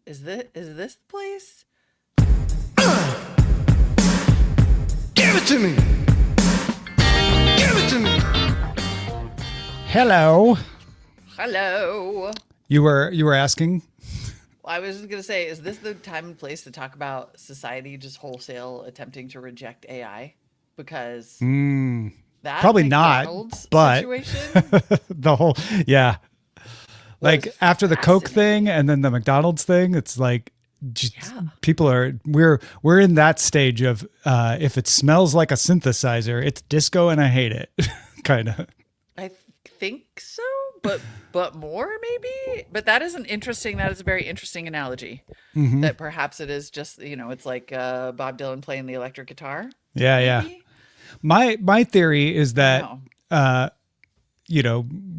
Is this the place? Give it to me. Give it to me. Hello. Hello. You were asking? Well, I was just gonna say, is this the time and place to talk about society just wholesale attempting to reject AI? Because that Probably not, McDonald's but situation. the whole like Was after the Coke fascinating. thing and then the McDonald's thing, it's like Yeah. people are we're in that stage of if it smells like a synthesizer, it's disco and I hate it. Kind of. I think so, but more maybe. But that is that is a very interesting analogy. That perhaps it is just it's like Bob Dylan playing the electric guitar. Yeah. Maybe? My theory is that Wow.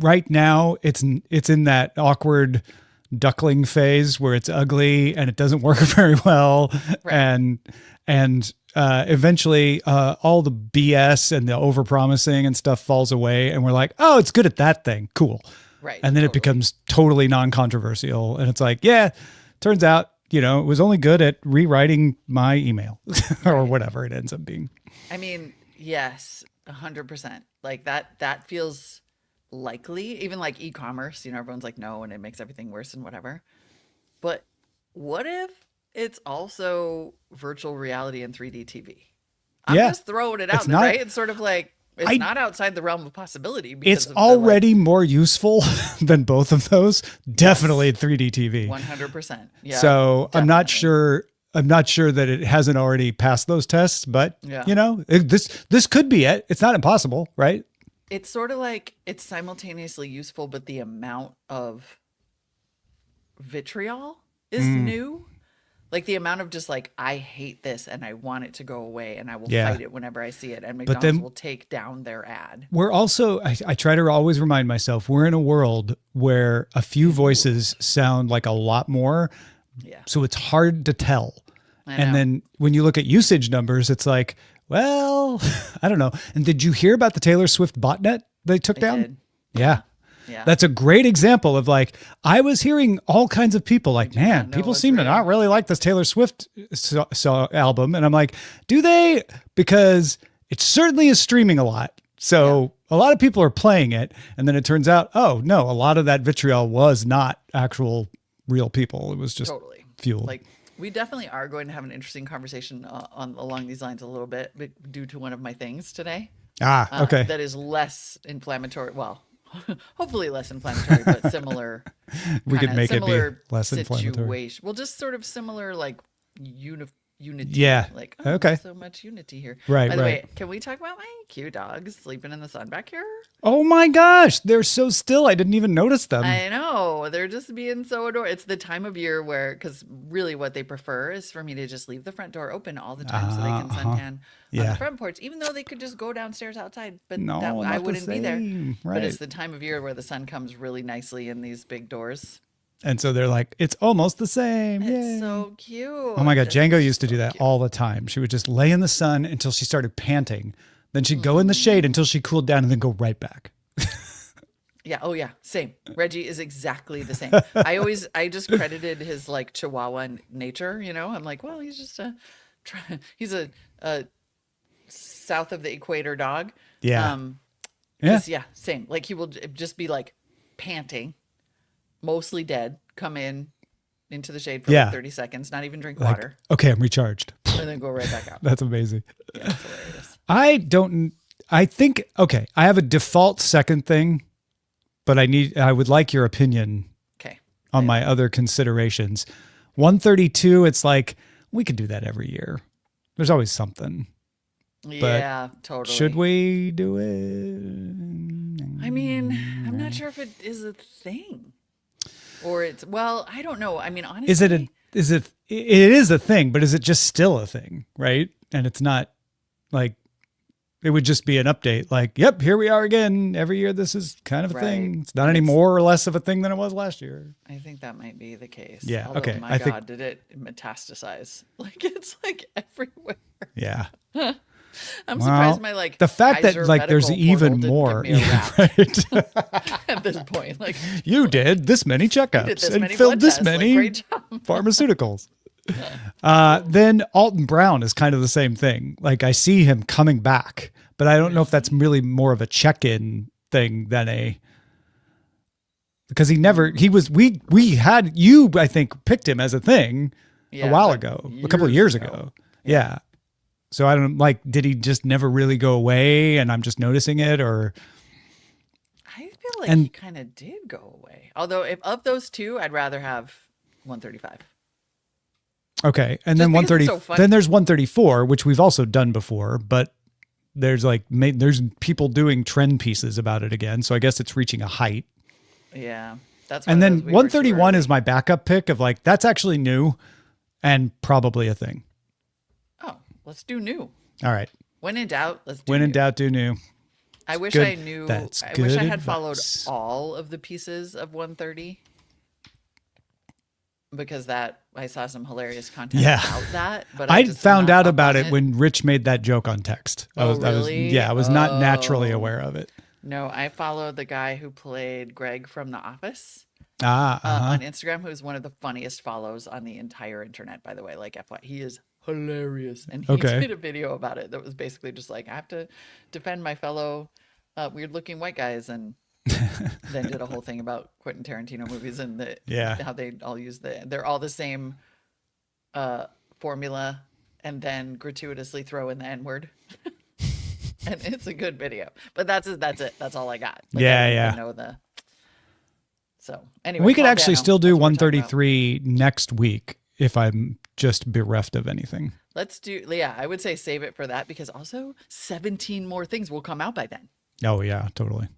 right now it's in that awkward duckling phase where it's ugly and it doesn't work very well. Right. And eventually all the BS and the overpromising and stuff falls away and we're like, oh, it's good at that thing. Cool. Right. And then it totally. becomes totally non-controversial. And it's like, yeah, turns out, it was only good at rewriting my email or whatever it ends up being. I mean, yes, 100%. Like that feels likely. Even like e-commerce, everyone's like, no, and it makes everything worse and whatever. But what if it's also virtual reality and 3D TV? I'm Yeah. just throwing it It's out there, not- right? It's sort of like it's I- not outside the realm of possibility because It's of the, like, already more useful than both of those. Definitely 3D TV. 100%. Yeah. So I'm not definitely. sure that it hasn't already passed those tests, but Yeah. this could be it. It's not impossible, right? It's sort of like it's simultaneously useful, but the amount of vitriol is new. Like the amount of just like, I hate this and I want it to go away and I will Yeah. fight it whenever I see it. And But McDonald's then- will take down their ad. We're also, I try to always remind myself, we're in a world where a few voices sound like a lot more. Yeah. So it's hard to tell. I And know. then when you look at usage numbers, it's like, well, I don't know. And did you hear about the Taylor Swift botnet they took I down? did. Yeah. Yeah. That's a great example of like, I was hearing all kinds of people like, man, know people what's seem to real." not really like this Taylor Swift album. And I'm like, do they? Because it certainly is streaming a lot. So a lot of people are playing it. And then it turns out, oh no, a lot of that vitriol was not actual real people. It was just Totally. fuel. Like we definitely are going to have an interesting conversation along these lines a little bit, but due to one of my things today. Okay. That is less inflammatory. Well, hopefully less inflammatory, but similar. We could kinda make it be similar less inflammatory. situation. Well, just sort of similar, like unity. Yeah. Like Okay. so much unity here. Right, By the right. way, can we talk about my cute dogs sleeping in the sun back here? Oh my gosh. They're so still. I didn't even notice them. I know they're just being so adorable. It's the time of year where, because really what they prefer is for me to just leave the front door open all the time so they can suntan on Yeah. the front porch, even though they could just go downstairs outside. But No, that, not I the wouldn't be there. same. But Right. it's the time of year where the sun comes really nicely in these big doors. And so they're like, it's almost the same. Yay. It's so cute. Oh my God. It's Django used to so do that cute. all the time. She would just lay in the sun until she started panting. Then she'd go in the shade until she cooled down and then go right back. Yeah. Oh yeah. Same. Reggie is exactly the same. I just credited his like Chihuahua nature. I'm like, well, he's just he's a south of the equator dog. Yeah. 'Cause, yeah. Same. Like he will just be like panting, mostly dead, come into the shade for Yeah. like 30 seconds, not even drink Like, water, okay, I'm recharged. and then go right back out. That's amazing. Yeah, it's hilarious. I have a default second thing, but I would like your opinion Okay. on my other considerations. 132, it's like, we could do that every year. There's always something. Yeah, totally. Should we do it? I mean, I'm not sure if it is a thing, or it's I don't know. I mean, honestly, It is a thing, but is it just still a thing, right? And it's not like, it would just be an update like, yep, here we are again. Every year this is kind of a thing. Right. It's not any more or less of a thing than it was last year. I think that might be the case. Yeah, Although, okay, My I think- God, did it metastasize? Like it's like everywhere. Yeah. I'm Well, surprised my like the fact that Kaiser like there's medical portal even didn't more, give me a yeah, rap right? at this point. Like You did this many you did checkups this and many filled blood this tests. Like, many great job. pharmaceuticals. Then Alton Brown is kind of the same thing. Like I see him coming back, but I don't know if that's really more of a check-in thing than because we had you, I think, picked him as a thing Yeah, a while but ago, a couple of years ago. Yeah. So I don't like, did he just never really go away and I'm just noticing it, or? I feel like And- he kind of did go away. Although if of those two, I'd rather have 135. Okay. And Just then because 130, it's so funny. then there's 134, which we've also done before, but there's like, there's people doing trend pieces about it again. So I guess it's reaching a height. Yeah, that's. And one then of those we were too 131 early. is my backup pick of like, that's actually new and probably a thing. Oh, let's do new. All right. When in doubt, let's do When in new. doubt, do new. I wish good. I knew. That's I wish I good had followed advice. all of the pieces of 130 because that I saw some hilarious content Yeah. about that. But I just am found not out up about on it when Rich made that joke on text. Oh, really? I was not naturally Oh. aware of it. No, I followed the guy who played Greg from The Office Uh-huh. on Instagram, who's one of the funniest follows on the entire internet. By the way, like FY, he is hilarious, and he Okay. did a video about it that was basically just like I have to defend my fellow weird-looking white guys, and then did a whole thing about Quentin Tarantino movies and how they all use they're all the same formula, and then gratuitously throw in the N-word. And it's a good video, but that's it. That's all I got. Like, Yeah, I don't yeah. even know the. So anyway, We could Paul actually Dano, still do that's what we're talking about. 133 next week if I'm just bereft of anything. Let's do. Yeah, I would say save it for that because also 17 more things will come out by then. Oh yeah, totally.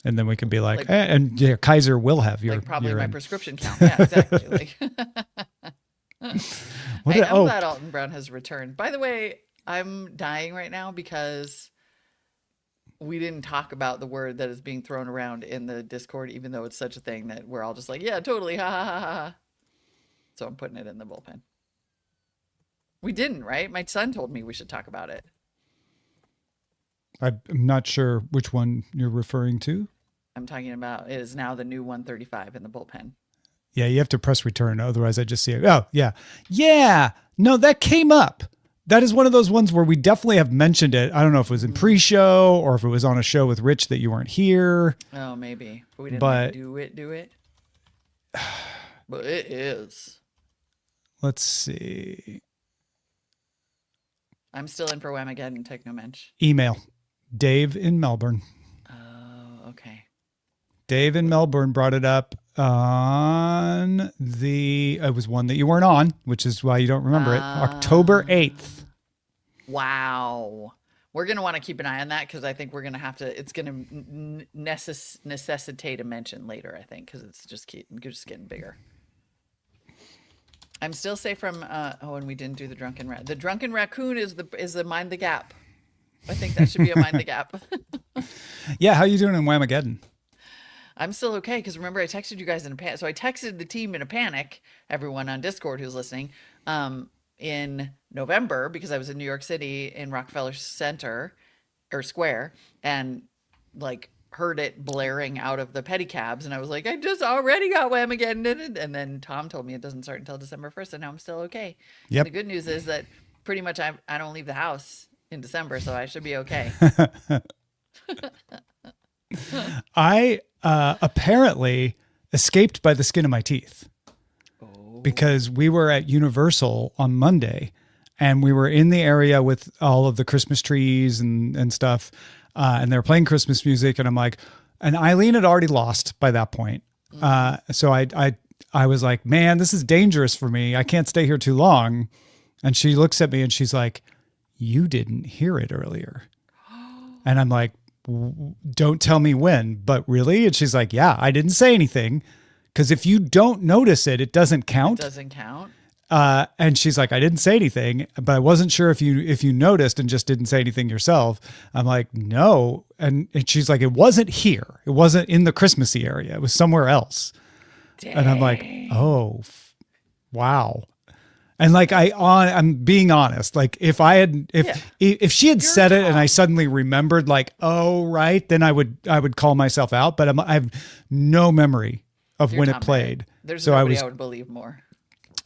And then we can be like, Like- and yeah, Kaiser will have your, Like probably your my end. prescription count. Yeah, exactly. Like, What hey, did- I'm oh, glad Alton Brown has returned. By the way, I'm dying right now because we didn't talk about the word that is being thrown around in the Discord, even though it's such a thing that we're all just like, yeah, totally, ha ha ha ha, ha. So I'm putting it in the bullpen. We didn't, right? My son told me we should talk about it. I'm not sure which one you're referring to. I'm talking about it is now the new 135 in the bullpen. Yeah, you have to press return. Otherwise, I just see it. Oh, yeah. Yeah. No, that came up. That is one of those ones where we definitely have mentioned it. I don't know if it was in pre-show or if it was on a show with Rich that you weren't here. Oh, maybe. But we didn't But- do it. But it is. Let's see. I'm still in for Whamageddon Technomensch. Email. Dave in Melbourne. Oh, okay. Dave in Melbourne brought it up on it was one that you weren't on, which is why you don't remember it. October 8th. Wow. We're going to want to keep an eye on that because I think we're going to have to, it's going to necessitate a mention later, I think, because it's just getting bigger. I'm still safe from, and we didn't do the Drunken Raccoon. The Drunken Raccoon is the Mind the Gap. I think that should be a Mind the Gap. Yeah, how you doing in Whamageddon? I'm still okay because remember I texted you guys in a panic. So I texted the team in a panic, everyone on Discord who's listening, in November because I was in New York City in Rockefeller Center or Square and like heard it blaring out of the pedicabs and I was like, I just already got Whamageddon. And then Tom told me it doesn't start until December 1st and now I'm still okay. Yep. And the good news is that pretty much I don't leave the house in December, so I should be okay. I apparently escaped by the skin of my teeth because we were at Universal on Monday and we were in the area with all of the Christmas trees and stuff. And they were playing Christmas music. And I'm like, and Eileen had already lost by that point. So I was like, man, this is dangerous for me. I can't stay here too long. And she looks at me and she's like, you didn't hear it earlier. And I'm like, don't tell me when, but really? And she's like, yeah, I didn't say anything. Because if you don't notice it, it doesn't count. It doesn't count. And she's like, I didn't say anything, but I wasn't sure if you noticed and just didn't say anything yourself. I'm like, no. And she's like, it wasn't here. It wasn't in the Christmassy area. It was somewhere else. Dang. And I'm like, oh, wow. And like I'm being honest. Like if she had You're said it and calm. I suddenly remembered, like, oh right, then I would call myself out. But I have no memory of You're when it Tom Petty. played. There's So nobody I would believe more.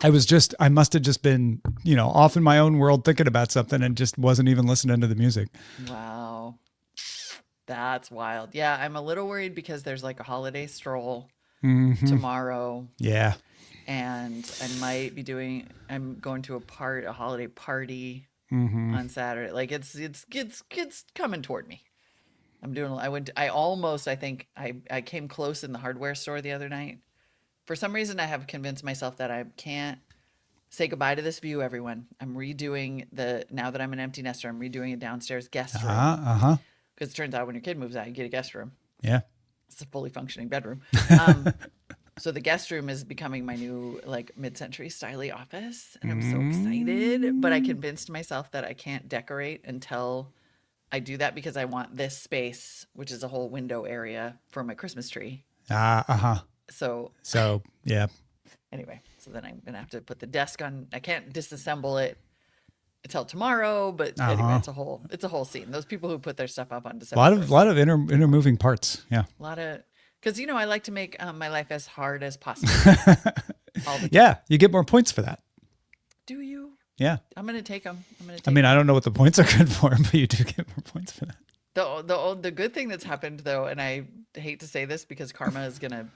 I must have just been, off in my own world thinking about something and just wasn't even listening to the music. Wow. That's wild. Yeah, I'm a little worried because there's like a holiday stroll tomorrow, Yeah. and I'm going to a holiday party on Saturday. Like it's coming toward me. I came close in the hardware store the other night. For some reason, I have convinced myself that I can't say goodbye to this view, everyone. I'm redoing now that I'm an empty nester, I'm redoing a downstairs guest room. Uh-huh. Because it turns out when your kid moves out, you get a guest room. Yeah. It's a fully functioning bedroom. So the guest room is becoming my new like mid-century styly office, and I'm so excited. But I convinced myself that I can't decorate until I do that because I want this space, which is a whole window area, for my Christmas tree. Uh-huh. So Yeah. anyway, so then I'm gonna have to put the desk on. I can't disassemble it until tomorrow, but anyway, it's a whole scene. Those people who put their stuff up on A December lot of 1st, lot of inner moving parts. Yeah. a lot of because I like to make my life as hard as possible. All the time. Yeah. You get more points for that. Do you? Yeah. I'm gonna take them. I mean, I don't know what the points are good for, but you do get more points for that. The good thing that's happened though, and I hate to say this because karma is gonna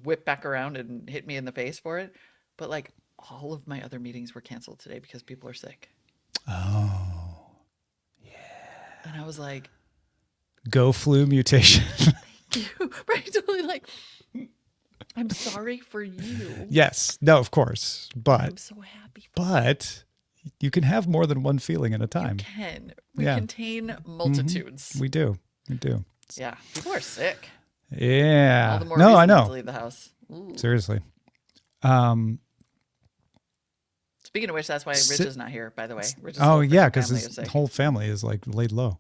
whip back around and hit me in the face for it, but like all of my other meetings were canceled today because people are sick. Oh. And I was like, Go flu mutation. right, totally like, I'm sorry for you. Yes. No, of course. I'm But so happy. you can have more than one feeling at a You time. can. We Yeah. contain multitudes. We do. Yeah, people are sick. Yeah. All the more No, reason I not to know. leave the house. Ooh. Seriously. Speaking of which, that's why Rich is not here. By the way, Rich's Oh whole yeah, freaking because family his is sick. whole family is like laid low.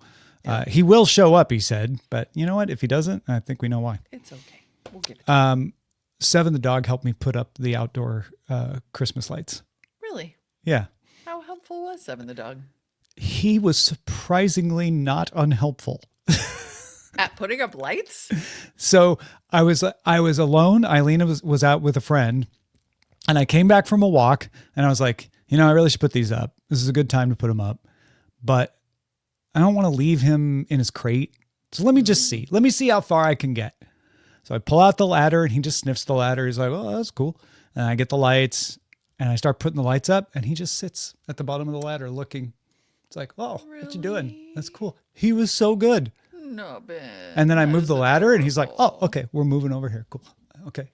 He will show up, he said, but you know what? If he doesn't, I think we know why. It's okay. We'll give it. Seven the dog helped me put up the outdoor Christmas lights. Really? Yeah. How helpful was Seven the dog He was surprisingly not unhelpful. at putting up lights? So I was alone. Eileen was out with a friend, and I came back from a walk, and I was like, I really should put these up. This is a good time to put them up, but I don't want to leave him in his crate. So let me just see. Let me see how far I can get. So I pull out the ladder, and he just sniffs the ladder. He's like, "Oh, that's cool." And I get the lights, and I start putting the lights up, and he just sits at the bottom of the ladder looking. It's like, "Oh, what you doing? That's cool." He was so good. No, Ben. And then I that moved is the ladder and he's like, adorable. "Oh, okay, we're moving over here. Cool. Okay."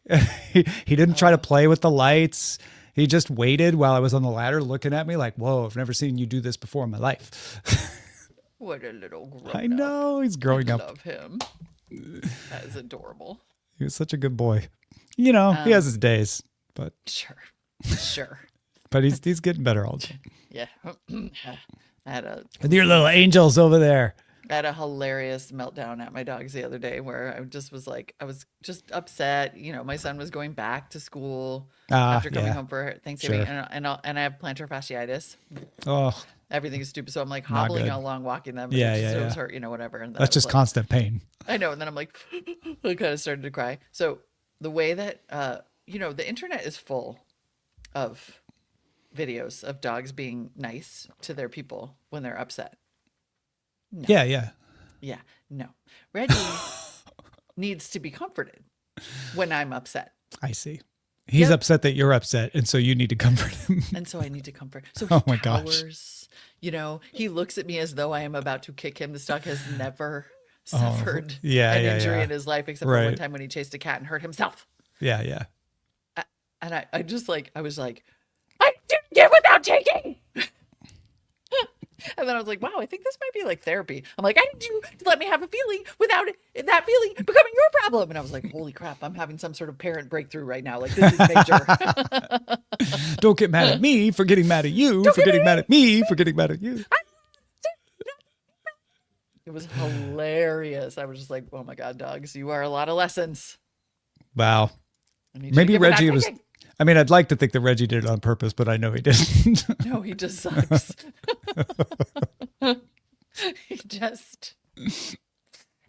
he didn't try to play with the lights. He just waited while I was on the ladder looking at me like, "Whoa, I've never seen you do this before in my life." What a little grown I know, he's growing I up. love him. That is adorable. He was such a good boy. He has his days, but Sure. he's getting better all the time. Yeah. I had a And your little angels over there. hilarious meltdown at my dogs the other day where I just was like, I was just upset. My son was going back to school after coming yeah. home for Thanksgiving, Sure. and I have plantar fasciitis. Oh, Everything is stupid, so I'm like Not hobbling good. along, walking them. Yeah, and it yeah, just, it was yeah. hurt, whatever. And then that's I was just like, constant pain. I know, and then I'm like, I kind of started to cry. So the way that the internet is full of videos of dogs being nice to their people when they're upset. Yeah, yeah. Yeah, no. Reggie needs to be comforted when I'm upset. I see. He's Yep. upset that you're upset, and so you need to comfort him. And so I need to comfort. So he Oh my gosh. cowers. He looks at me as though I am about to kick him. This dog has never suffered yeah, an yeah, injury yeah. in his life except for one Right. time when he chased a cat and hurt himself. Yeah, yeah. And I was like, I didn't get without taking. And then I was like, wow, I think this might be like therapy. I'm like, I need you to let me have a feeling without that feeling becoming your problem. And I was like, holy crap, I'm having some sort of parent breakthrough right now. Like, this is major. Don't get mad at me for getting mad at you, for getting mad at me, for getting mad at you. It was hilarious. I was just like, oh my God, dogs, you are a lot of lessons. Wow. I need you to Maybe give without Reggie was taking. I mean, I'd like to think that Reggie did it on purpose, but I know he didn't. No, he just sucks. He just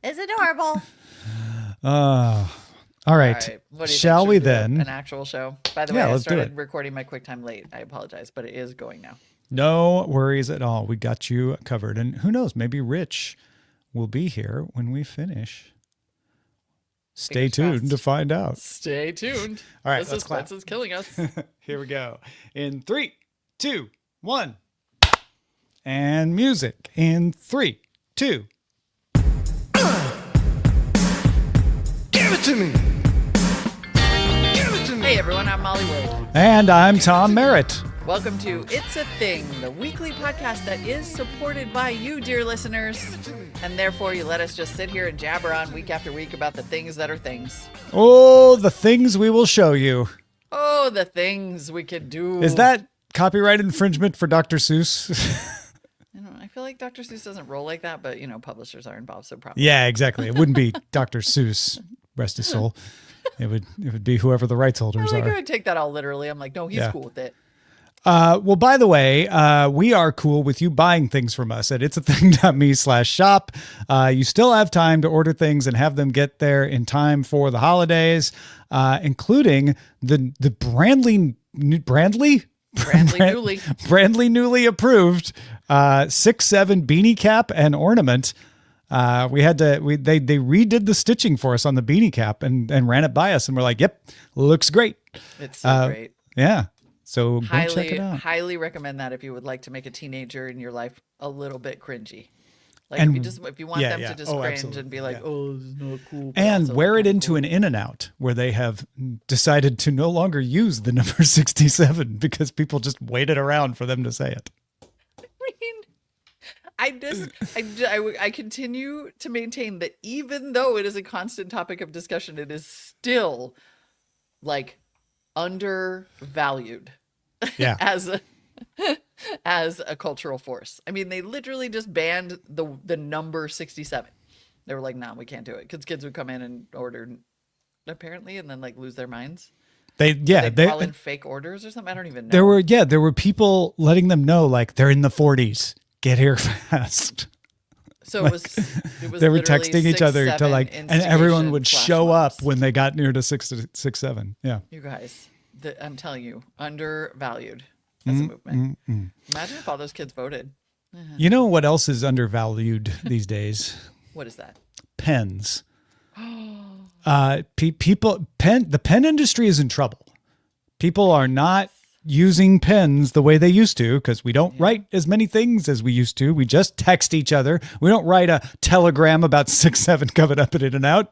is adorable. All All right. right. What do you Shall think? we Should do then? An actual show. By the way, Yeah, I let's do started it. recording my QuickTime late. I apologize, but it is going now. No worries at all. We got you covered. And who knows, maybe Rich will be here when we finish. Stay Fingers tuned crossed. to find out. Stay tuned. All right, The let's clap. suspense is killing us. Here we go. In 3, 2, 1. And music. In 3, 2. Give it to me. Give it to me. Hey everyone, I'm Molly Wood. And I'm Tom Merritt. Welcome to It's a Thing, the weekly podcast that is supported by you, dear listeners. And therefore, you let us just sit here and jabber on week after week about the things that are things. Oh, the things we will show you. Oh, the things we could do. Is that copyright infringement for Dr. Seuss? I don't know. I feel like Dr. Seuss doesn't roll like that, but publishers are involved, so probably. Yeah, exactly. It wouldn't be Dr. Seuss, rest his soul. It would be whoever the rights holders I'm are. going to take that all literally. I'm like, no, he's Yeah. cool with it. Well, by the way, we are cool with you buying things from us at it'sathing.me/shop. You still have time to order things and have them get there in time for the holidays, including the Brandly newly approved 6'7" beanie cap and ornament. They redid the stitching for us on the beanie cap and ran it by us, and we're like, yep, looks great. It's so great. Yeah. So go check it out. Highly recommend that if you would like to make a teenager in your life a little bit cringy. Like And- if you want yeah, them yeah. to just Oh, cringe absolutely. and be like, Yeah. oh, this is not cool. but And also wear it kinda into cool. an In-N-Out where they have decided to no longer use the number 67 because people just waited around for them to say it. I continue to maintain that even though it is a constant topic of discussion, it is still like undervalued Yeah. as a cultural force. I mean, they literally just banned the number 67. They were like, "No, we can't do it," because kids would come in and order, apparently, and then like lose their minds. They call in fake orders or something. I don't even know. There were people letting them know like they're in the 40s. Get here fast. So it was They were literally texting each other to 6'7" like, and everyone instigation would flash show up mobs. when they got near to 6'7". Yeah. You guys, I'm telling you, undervalued as a movement. Imagine if all those kids voted. You know what else is undervalued these days? What is that? Pens. The pen industry is in trouble. People are not using pens the way they used to because we don't write as many things as we used to. We just text each other. We don't write a telegram about 6'7" coming up and in and out.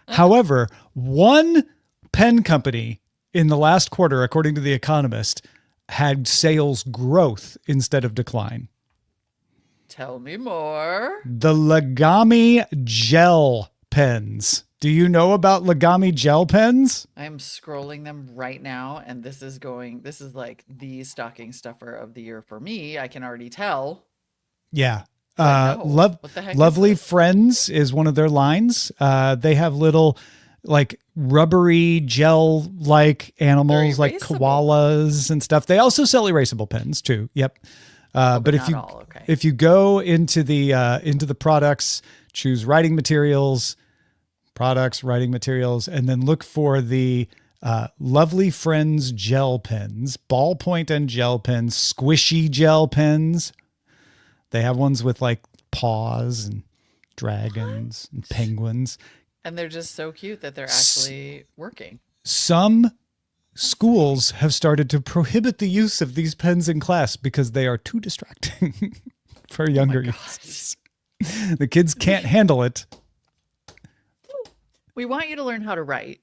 However, one pen company in the last quarter, according to The Economist, had sales growth instead of decline. Tell me more. The Legami gel pens. Do you know about Legami gel pens? I'm scrolling them right now, and this is like the stocking stuffer of the year for me. I can already tell. Yeah. I know. What the heck is Lovely this? Friends is one of their lines. They have little like rubbery gel like animals like erasable. koalas and stuff. They also sell erasable pens too. Yep. But if not you all, okay. if you go into the products, choose writing materials, and then look for the Lovely Friends gel pens, ballpoint and gel pens, squishy gel pens. They have ones with like paws and dragons and penguins. And they're just so cute that they're actually working. Some schools have started to prohibit the use of these pens in class because they are too distracting for younger users. The kids can't handle it. We want you to learn how to write.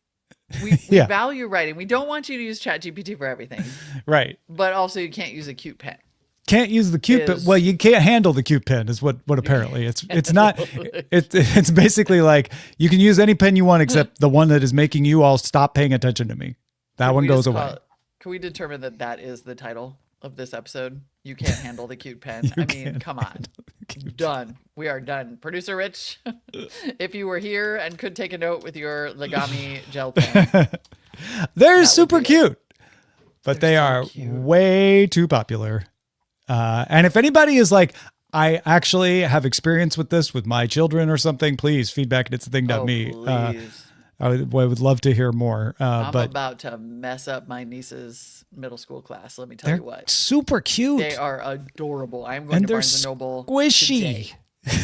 We Yeah. value writing. We don't want you to use ChatGPT for everything, Right. but also you can't use a cute pen. Can't use the cute pen. Is- Well, you can't handle the cute pen is what apparently it's not. It's basically like you can use any pen you want except the one that is making you all stop paying attention to me. That Can one we goes just away. Can we determine that that is the title of this episode? You can't handle the cute pen. I mean, come on. Done. We are done. Producer Rich, if you were here and could take a note with your Legami gel pen, They're would super be it. cute, but they so are cute. way too popular. And if anybody is like, I actually have experience with this with my children or something, please feedback at itsthing.me. Please. I would love to hear more. I'm But about to mess up my niece's middle school class. Let me tell they're you what. super cute. They are adorable. I'm going And to they're Barnes & Noble squishy. today.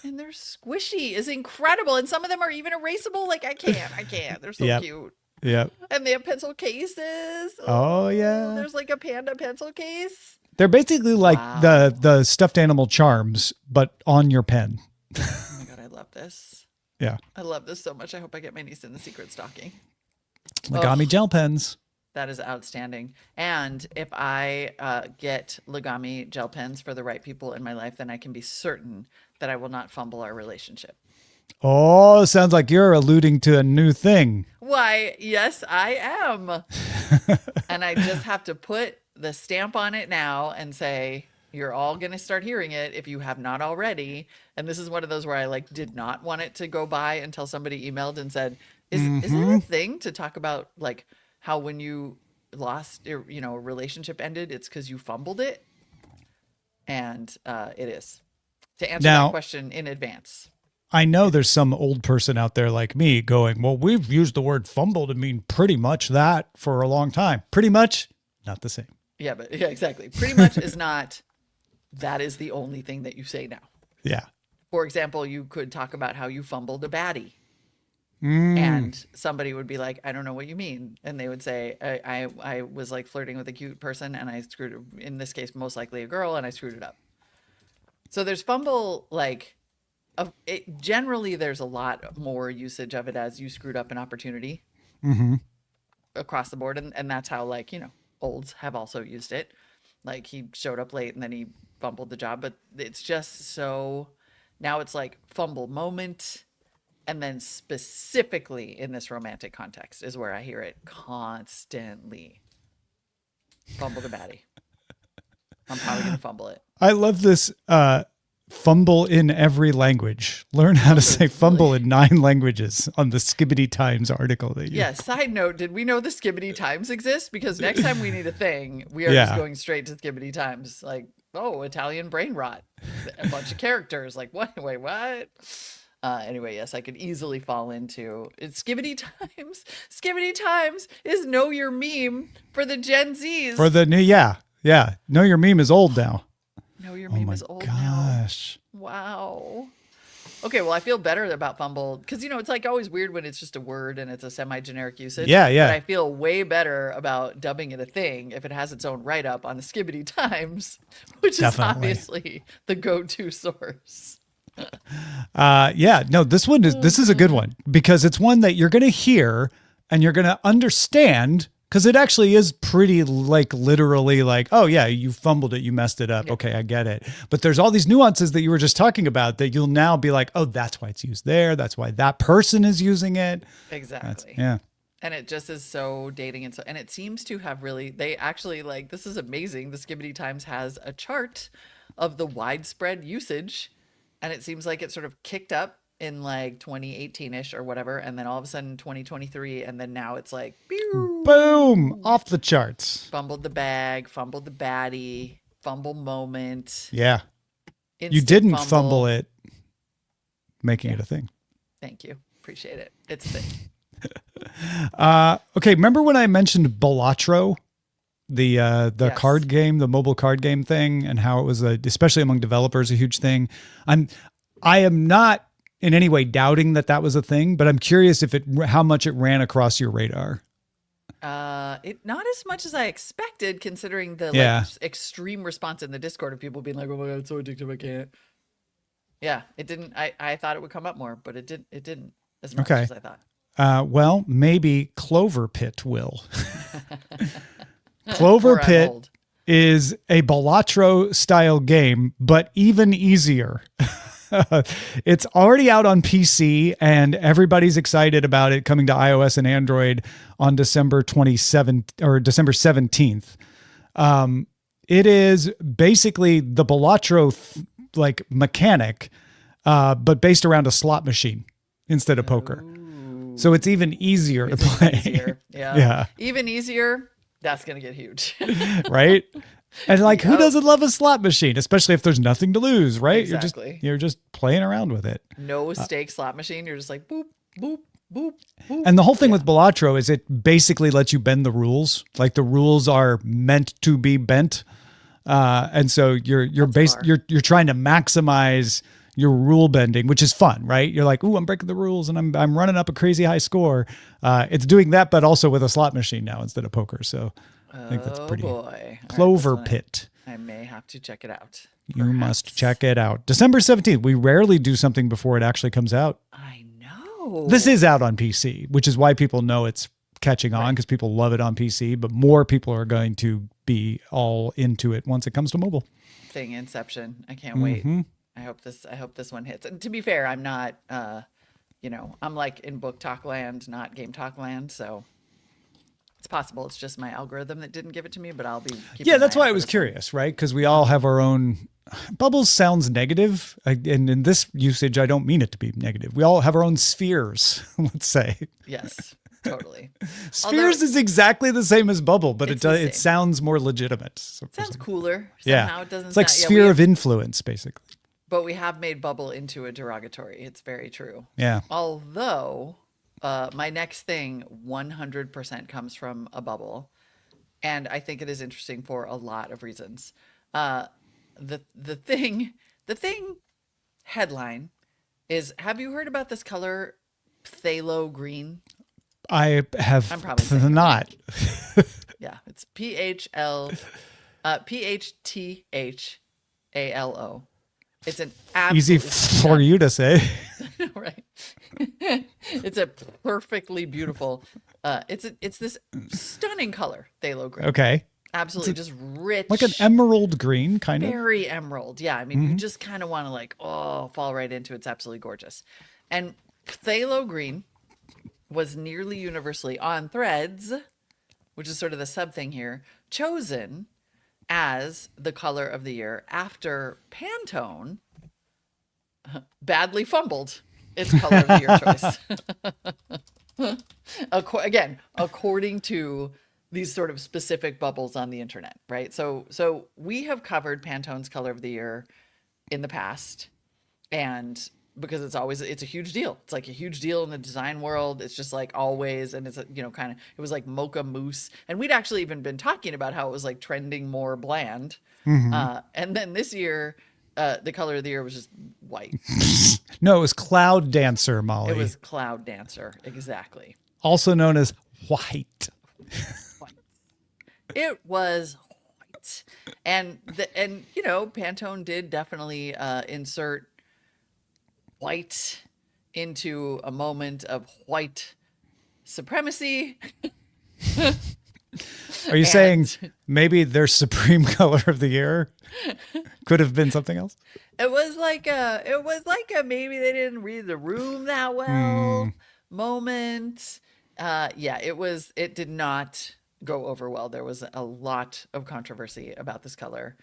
And they're squishy is incredible. And some of them are even erasable. Like, I can't. They're so Yep. cute. Yep. And they have pencil cases. Oh, yeah. There's like a panda pencil case. They're basically like Wow. the stuffed animal charms, but on your pen. Oh my God, I love this. Yeah. I love this so much. I hope I get my niece in the secret stocking. Legami gel pens. That is outstanding. And if I get Legami gel pens for the right people in my life, then I can be certain that I will not fumble our relationship. Oh, sounds like you're alluding to a new thing. Why, yes, I am. And I just have to put the stamp on it now and say, you're all going to start hearing it if you have not already. And this is one of those where I like did not want it to go by until somebody emailed and said, is it a thing to talk about like how when you lost, a relationship ended, it's because you fumbled it? And it is. To answer Now- that question in advance. I know there's some old person out there like me going, well, we've used the word fumble to mean pretty much that for a long time. Pretty much not the same. Yeah, exactly. Pretty much is not, that is the only thing that you say now. Yeah. For example, you could talk about how you fumbled a baddie. And somebody would be like, I don't know what you mean. And they would say, I was like flirting with a cute person and I screwed, in this case, most likely a girl, and I screwed it up. So there's fumble, like, generally there's a lot more usage of it as you screwed up an opportunity across the board. And that's how, like, olds have also used it. Like, he showed up late and then he fumbled the job. But it's just so, now it's like fumble moment. And then specifically in this romantic context is where I hear it constantly. Fumble the baddie. I'm probably going to fumble it. I love this fumble in every language. Learn how to say fumble in 9 languages on the Skibbity Times article that you. Yeah, side note, did we know the Skibbity Times exist? Because next time we need a thing, we are Yeah. just going straight to Skibbity Times. Like, oh, Italian brain rot. A bunch of characters. Like, what? Wait, what? Anyway, yes, I could easily fall into it's Skibbity Times. Skibbity Times is know your meme for the Gen Zs. For the new, yeah. Know your meme is old now. know your Oh meme my is old now. gosh. Wow. Okay, well, I feel better about fumble because it's like always weird when it's just a word and it's a semi-generic usage. Yeah. But I feel way better about dubbing it a thing if it has its own write-up on the Skibbity Times, which Definitely. is obviously the go-to source. Yeah, no, this is a good one because it's one that you're going to hear and you're going to understand because it actually is pretty like literally like, oh yeah, you fumbled it, you messed it up. Yeah. Okay, I get it. But there's all these nuances that you were just talking about that you'll now be like, oh, that's why it's used there. That's why that person is using it. Exactly. Yeah. And it just is so dating and it seems to have really, they actually like, this is amazing. The Skibbity Times has a chart of the widespread usage. And it seems like it sort of kicked up in like 2018-ish or whatever. And then all of a sudden 2023. And then now it's like, pew, Boom, off the charts. fumbled the bag, fumbled the baddie, fumble moment. Yeah. You instant didn't fumble it making it a thing. Thank you. Appreciate it. It's a thing. Okay, remember when I mentioned Balatro, the Yes. card game, the mobile card game thing, and how it was especially among developers a huge thing. I am not in any way doubting that was a thing, but I'm curious how much it ran across your radar. It not as much as I expected, considering the Yeah. like extreme response in the Discord of people being like, "Oh my god, it's so addictive, I can't." Yeah, it didn't. I thought it would come up more, but it didn't. It didn't as much Okay. as I thought. Well, maybe Clover Pit will. Clover Or I'm Pit old. is a Balatro style game, but even easier. It's already out on PC and everybody's excited about it coming to iOS and Android on December 27th or December 17th. It is basically the Balatro like mechanic, but based around a slot machine instead of poker. So it's even easier to It's even play. easier. Yeah. Yeah. Even easier. That's gonna get huge. Right? And like, who Yep. doesn't love a slot machine, especially if there's nothing to lose, right? Exactly. You're just playing around with it. No stake slot machine. You're just like boop, boop, boop, boop. And the whole thing with Balatro is it basically lets you bend the rules. Like the rules are meant to be bent. And so you're trying to maximize your rule bending, which is fun, right? You're like, ooh, I'm breaking the rules and I'm running up a crazy high score. It's doing that, but also with a slot machine now instead of poker. So I think that's pretty. Boy. All right, Clover this one Pit. I may have to check it out. You must check it out. December 17th. We rarely do something before it actually comes out. I know. This is out on PC, which is why people know it's catching on because people love it on PC, but more people are going to be all into it once it comes to mobile. Thing Inception. I can't wait. I hope this one hits. And to be fair, I'm not I'm like in book talk land, not game talk land, so it's possible it's just my algorithm that didn't give it to me, but I'll be keeping Yeah, an that's eye why out I for was this one. curious, right? Because we all have our own. Bubbles sounds negative, and in this usage, I don't mean it to be negative. We all have our own spheres, let's say. Yes, totally. Spheres is exactly the same as bubble, but It's the it same. sounds more legitimate. Sounds cooler. Yeah, Somehow it doesn't it's like sound, sphere we of influence, basically. but we have made bubble into a derogatory. It's very true. Yeah. Although my next thing 100% comes from a bubble, and I think it is interesting for a lot of reasons. The thing headline is: have you heard about this color, phthalo green? I have I'm probably saying it not. Yeah, it's PHTHALO. It's an Easy absolutely for you to say. right. It's a perfectly beautiful. It's this stunning color, phthalo green. Okay. Absolutely, just rich, Like an emerald green, kind of. very emerald. Yeah, I mean, you just kind of want to like, fall right into it. It's absolutely gorgeous. And phthalo green was nearly universally on Threads, which is sort of the sub thing here, chosen as the color of the year after Pantone badly fumbled its color of the year choice. Again, according to these sort of specific bubbles on the internet, right? So we have covered Pantone's color of the year in the past, and because it's a huge deal. It's like a huge deal in the design world. It's just like always, and it's kind of, it was like mocha mousse, and we'd actually even been talking about how it was like trending more bland. And then this year, the color of the year was just white. No, it was Cloud Dancer, Molly. It was Cloud Dancer, exactly. Also known as white. It was white, and Pantone did definitely insert white into a moment of white supremacy. Are you saying maybe their supreme color of the year could have been something else? It was like a maybe they didn't read the room that well moment. It did not go over well. There was a lot of controversy about this color.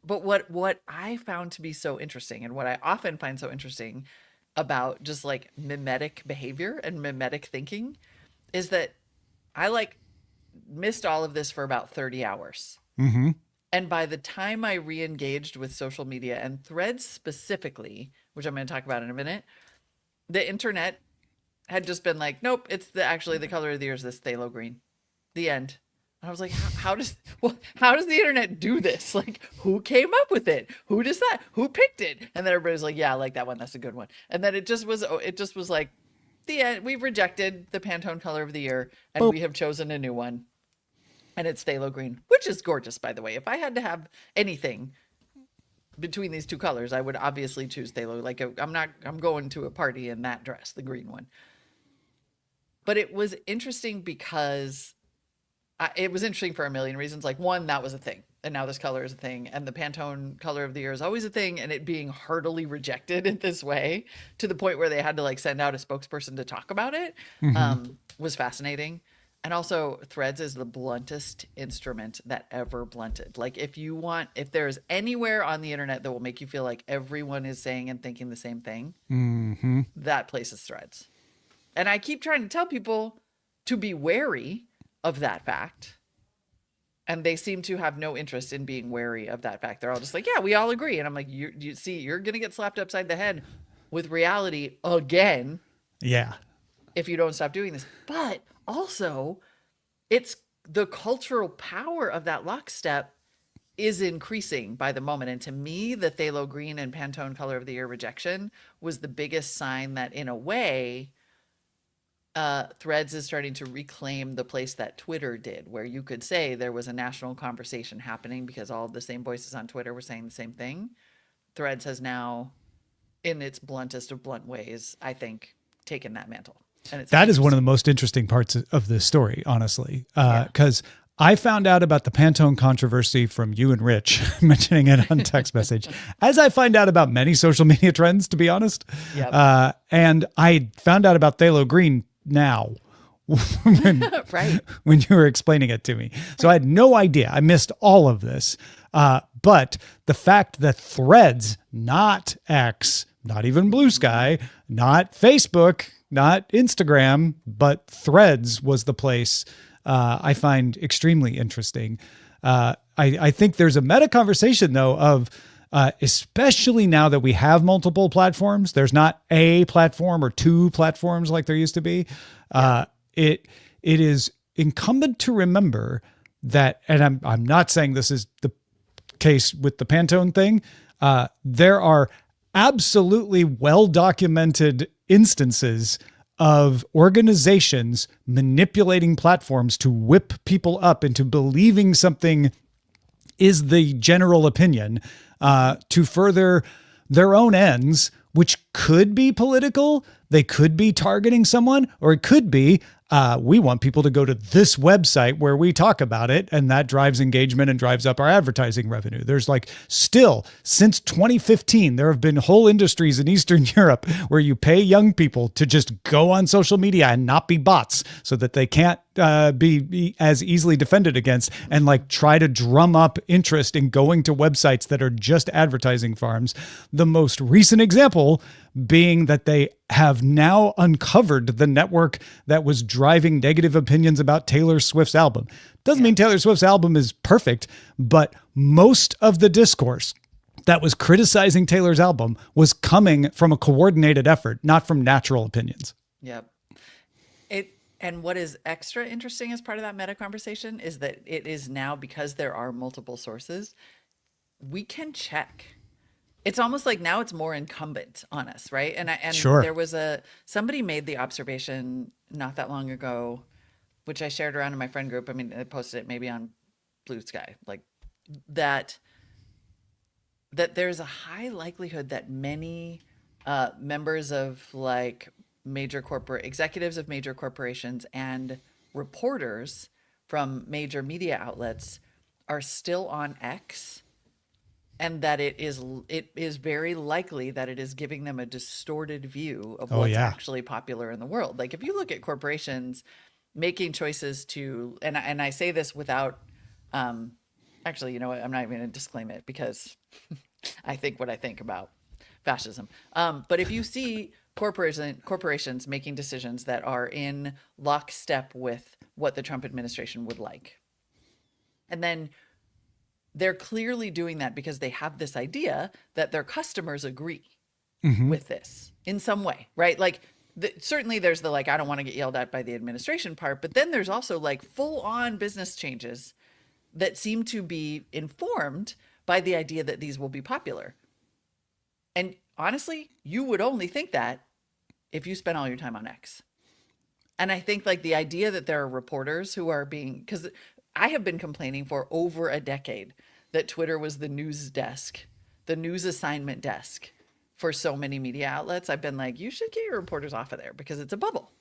But what I found to be so interesting, and what I often find so interesting about just like mimetic behavior and mimetic thinking, is that I like missed all of this for about 30 hours. And by the time I re-engaged with social media and Threads specifically, which I'm going to talk about in a minute, the internet had just been like, nope, it's actually the color of the year is this phthalo green. The end. And I was like, how does the internet do this? Like, who came up with it? Who decided? Who picked it? And then everybody's like, yeah, I like that one. That's a good one. And then it just was like, the end. We've rejected the Pantone color of the year, and we have chosen a new one. And it's phthalo green, which is gorgeous, by the way. If I had to have anything between these two colors, I would obviously choose phthalo. Like, I'm going to a party in that dress, the green one. But it was interesting because it was interesting for a million reasons. Like, one, that was a thing, and now this color is a thing, and the Pantone color of the year is always a thing, and it being heartily rejected in this way to the point where they had to like send out a spokesperson to talk about it was fascinating. And also, Threads is the bluntest instrument that ever blunted. Like, if there's anywhere on the internet that will make you feel like everyone is saying and thinking the same thing, that place is Threads. And I keep trying to tell people to be wary of that fact. And they seem to have no interest in being wary of that fact. They're all just like, yeah, we all agree. And I'm like, you see, you're going to get slapped upside the head with reality again Yeah. if you don't stop doing this. But also, it's the cultural power of that lockstep is increasing by the moment. And to me, the phthalo green and Pantone color of the year rejection was the biggest sign that, in a way, Threads is starting to reclaim the place that Twitter did, where you could say there was a national conversation happening because all of the same voices on Twitter were saying the same thing. Threads has now, in its bluntest of blunt ways, I think, taken that mantle. And that is one of the most interesting parts of this story, honestly, because I found out about the Pantone controversy from you and Rich mentioning it on text message, as I find out about many social media trends, to be honest. Yep. And I found out about phthalo green now Right. when you were explaining it to me. So I had no idea. I missed all of this. But the fact that Threads, not X, not even Blue Sky, not Facebook, not Instagram, but Threads was the place, I find extremely interesting. I think there's a meta conversation, though, of especially now that we have multiple platforms. There's not a platform or two platforms like there used to be. It is incumbent to remember that, and I'm not saying this is the case with the Pantone thing. There are absolutely well-documented instances of organizations manipulating platforms to whip people up into believing something is the general opinion, to further their own ends, which could be political. They could be targeting someone, or it could be, we want people to go to this website where we talk about it, and that drives engagement and drives up our advertising revenue. There's still, since 2015, there have been whole industries in Eastern Europe where you pay young people to just go on social media and not be bots so that they can't be as easily defended against, and try to drum up interest in going to websites that are just advertising farms. The most recent example being that they have now uncovered the network that was driving negative opinions about Taylor Swift's album. Doesn't mean Taylor Swift's album is perfect, but most of the discourse that was criticizing Taylor's album was coming from a coordinated effort, not from natural opinions. Yep. And what is extra interesting as part of that meta conversation is that it is now, because there are multiple sources, we can check. It's almost like now it's more incumbent on us, right? And Sure. There was somebody made the observation not that long ago, which I shared around in my friend group. I mean, I posted it maybe on Blue Sky, that there's a high likelihood that many members of executives of major corporations and reporters from major media outlets are still on X, and that it is very likely that it is giving them a distorted view of what's actually popular in the world. If you look at corporations making choices to, and I say this without, actually, you know what? I'm not even going to disclaim it because I think what I think about fascism. But if you see corporations making decisions that are in lockstep with what the Trump administration would like, and then they're clearly doing that because they have this idea that their customers agree with this in some way, right? Certainly there's the I don't want to get yelled at by the administration part, but then there's also full on business changes that seem to be informed by the idea that these will be popular. And honestly, you would only think that if you spent all your time on X. And I think the idea that there are reporters who are because I have been complaining for over a decade that Twitter was the news desk, the news assignment desk for so many media outlets. I've been you should get your reporters off of there because it's a bubble.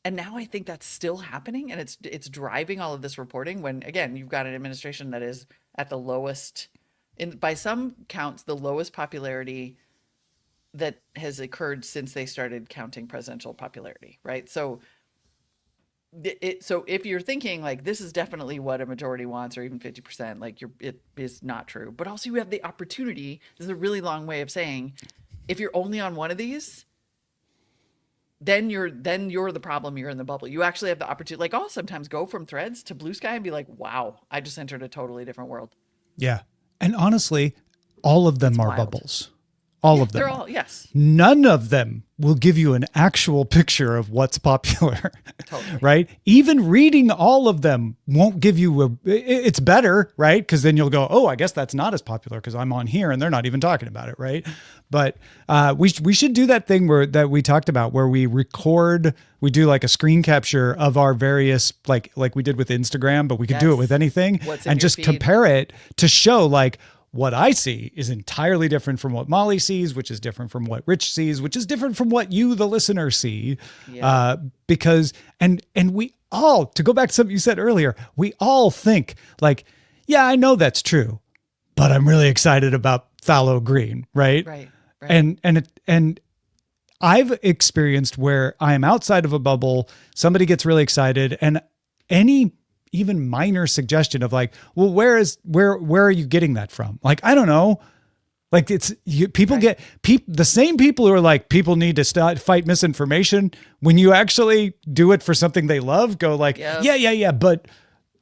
And now I think that's still happening, and it's driving all of this reporting when, again, you've got an administration that is at the lowest, by some counts, the lowest popularity that has occurred since they started counting presidential popularity, right? So So if you're thinking like this is definitely what a majority wants, or even 50%, like it is not true. But also you have the opportunity. This is a really long way of saying, if you're only on one of these, then you're the problem. You're in the bubble. You actually have the opportunity. Like I'll sometimes go from Threads to Blue Sky and be like, wow, I just entered a totally different world. Yeah. And honestly, all of them are wild. bubbles. All of them. They're all, yes. None of them will give you an actual picture of what's popular, Totally. right? Even reading all of them won't give you it's better, right? Because then you'll go, oh, I guess that's not as popular because I'm on here and they're not even talking about it, right? But we should do that thing that we talked about where we do like a screen capture of our various, like we did with Instagram, but we could do it Yes. with anything What's in and your just feed. compare it to show like, what I see is entirely different from what Molly sees, which is different from what Rich sees, which is different from what you, the listener, see. Yeah. Because we all, to go back to something you said earlier, we all think like, yeah, I know that's true, but I'm really excited about phthalo green, right? Right. And I've experienced where I am outside of a bubble, somebody gets really excited, and any even minor suggestion of like, well, where are you getting that from? Like, I don't know. Like people Right. get the same people who are like, people need to fight misinformation. When you actually do it for something they love, go like, Yep. yeah. But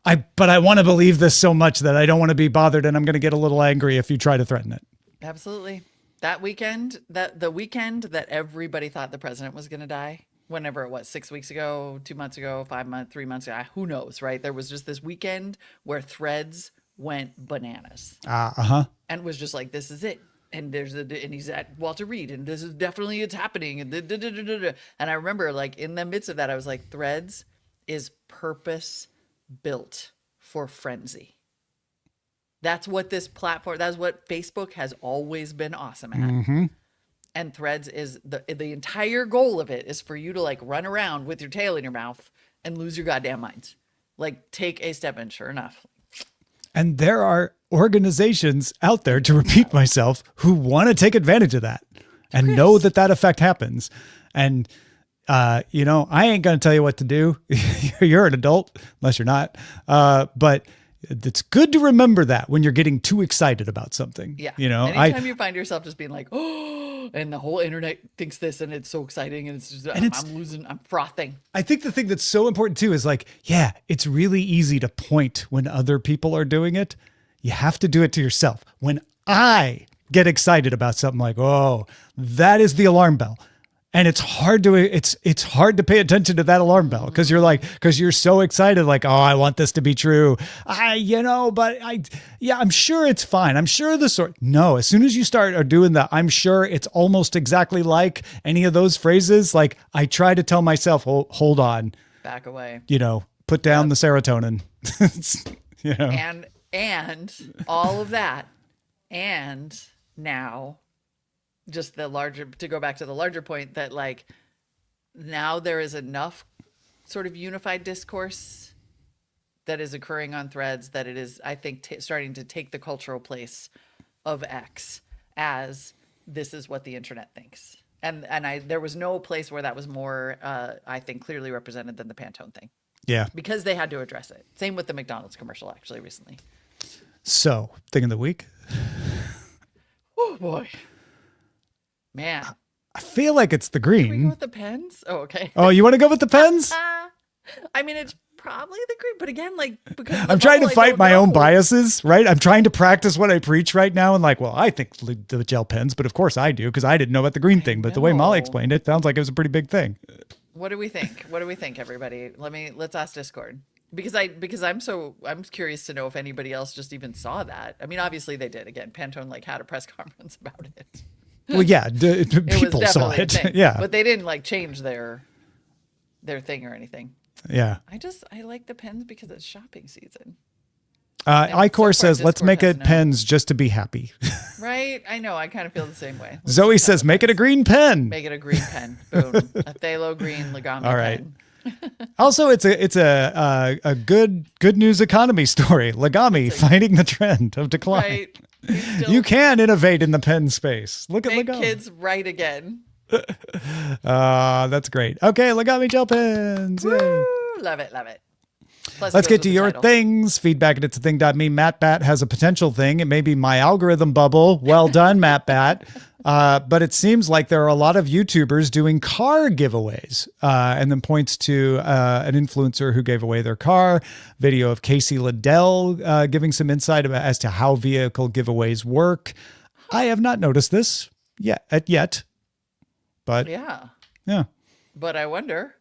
I want to believe this so much that I don't want to be bothered. And I'm going to get a little angry if you try to threaten it. Absolutely. That weekend, the weekend that everybody thought the president was going to die, whenever it was, 6 weeks ago, 2 months ago, 5 months, 3 months ago, who knows, right? There was just this weekend where Threads went bananas and was just like, this is it. And and he's at Walter Reed, and this is definitely, it's happening. And I remember like in the midst of that, I was like, Threads is purpose built for frenzy. That's what this platform, that's what Facebook has always been awesome at. And Threads is the entire goal of it is for you to like run around with your tail in your mouth and lose your goddamn minds. Like take a step, and sure enough. And there are organizations out there, to repeat myself, who want to take advantage of that and know that effect happens. And, I ain't going to tell you what to do. You're an adult, unless you're not. But it's good to remember that when you're getting too excited about something. Yeah. Anytime you find yourself just being like, oh, and the whole internet thinks this and it's so exciting and it's just, I'm frothing. I think the thing that's so important too is like, yeah, it's really easy to point when other people are doing it. You have to do it to yourself. When I get excited about something like, oh, that is the alarm bell. And it's hard to pay attention to that alarm bell because you're so excited, like, oh, I want this to be true. I'm sure it's fine. I'm sure no, as soon as you start doing that, I'm sure it's almost exactly like any of those phrases. Like I try to tell myself, hold on, Back away. Put down the serotonin, And all of that. And now just to go back to the larger point that like now there is enough sort of unified discourse that is occurring on Threads that it is, I think, starting to take the cultural place of X as this is what the internet thinks. And there was no place where that was more, I think, clearly represented than the Pantone thing. Yeah. Because they had to address it. Same with the McDonald's commercial, actually, recently. So, thing of the week. Oh, boy. Man. I feel like it's the Can we go green. with the pens? Oh, okay. Oh, you want to go with the pens? I mean, it's probably the green, but again, like, because of the I'm trying to bubble, I fight don't my own know. biases, right? I'm trying to practice what I preach right now. And like, well, I think the gel pens, but of course I do because I didn't know about the green thing. But the way Molly know. explained it, sounds like it was a pretty big thing. What do we think? What do we think, everybody? Let's ask Discord. Because I'm curious to know if anybody else just even saw that. I mean, obviously they did. Again, Pantone like had a press conference about it. Well, yeah, It people was saw definitely a it. thing. Yeah. But they didn't like change their thing or anything. Yeah. I like the pens because it's shopping season. Icor so far, says, let's Discord make has it no- pens just to be happy. Right? I know. I kind of feel the same way. Let's Zoe just have says, the make it a pens. green pen. Make it a green pen. Boom. A phthalo green Legami All right. pen. Also, it's a good news economy story. Legami fighting the trend of decline. Right. He's still You can innovate in the pen space. Look at make Legami. kids right again. That's great. Okay, Legami gel pens. Yay. Woo! love it, love it. Plus, it Let's goes get with to the your title. things. Feedback at itsthing.me. Matt Bat has a potential thing. It may be my algorithm bubble. Well done, Matt Bat. But it seems like there are a lot of YouTubers doing car giveaways, and then points to an influencer who gave away their car. Video of Casey Liddell giving some insight as to how vehicle giveaways work. I have not noticed this yet, but Yeah. yeah. But I wonder.